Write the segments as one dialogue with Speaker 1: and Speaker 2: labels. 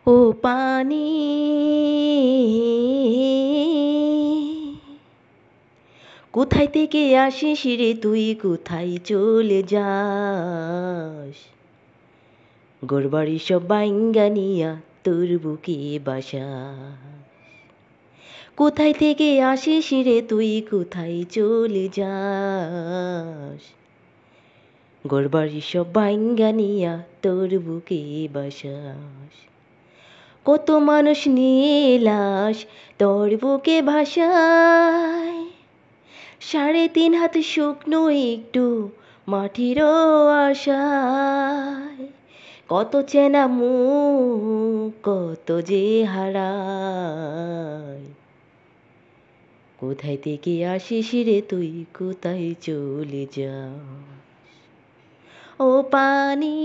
Speaker 1: ও পানি কোথায় থেকে আসিস রে তুই, কোথায় চলে যাস? ঘরবাড়ি সব বাইঙ্গা নিয়া তোর বুকে বাসা। কোথায় থেকে আসিস রে তুই, কোথায় চলে যাস? ঘরবাড়ি সব বাইঙ্গা নিয়া তোর বুকে বাসাস। কত মানুষ নিয়ে লাশ তোর বুকে ভাসায়, 3.5 হাত শুকনো একটু মাটিরও আশায়। কত চেনা মুখ কত যে হারায়। কোথায় থেকে আসিস রে তুই, কোথায় চলে যাস? ও পানি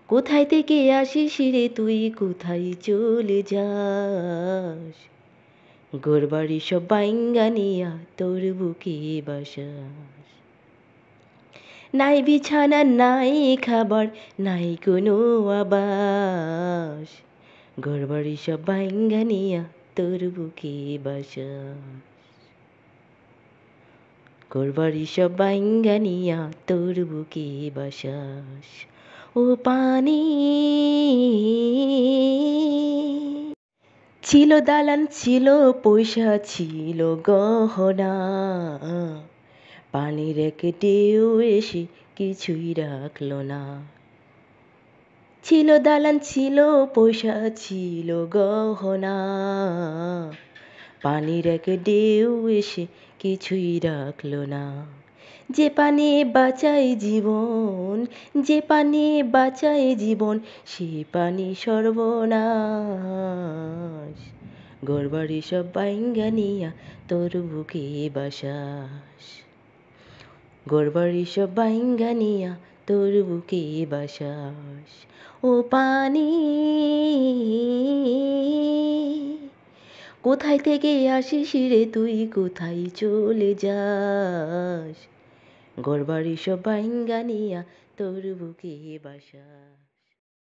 Speaker 1: কোথায় থেকে আসিস রে তুই, কোথায় চলে যাস? ঘরবাড়ি সব বাইঙ্গা নিয়া তোর বুকে বাসাস। নাই বিছানা নাই খাবার নাই কোনো আবাস, ঘরবাড়ি সব বাইঙ্গা নিয়া তোর বুকে বাসাস। ঘরবাড়ি সব বাইঙ্গা নিয়া তোর বুকে বাসাস। ও পানি ছিল দালান ছিল পয়সা ছিল গহনা, পানির এক ঢেউ এসে কিছুই রাখলো না। ছিল দালান ছিল পয়সা ছিল গহনা, পানির এক ঢেউ এসে কিছুই রাখলো না। যে পানি বাঁচায় জীবন, যে পানি বাঁচায় জীবন, সে পানি সর্বনাশ। ঘরবাড়ি সব বাইঙ্গা নিয়া তোর বুকে বাসাস। ঘরবাড়ি সব বাইঙ্গা নিয়া তোর বুকে বাসাস। ও পানি কোথায় থেকে আসিস রে তুই, কোথায় চলে যাস? ঘরবাড়ি সব বাইঙ্গা নিয়া তোর বুকে বাসা।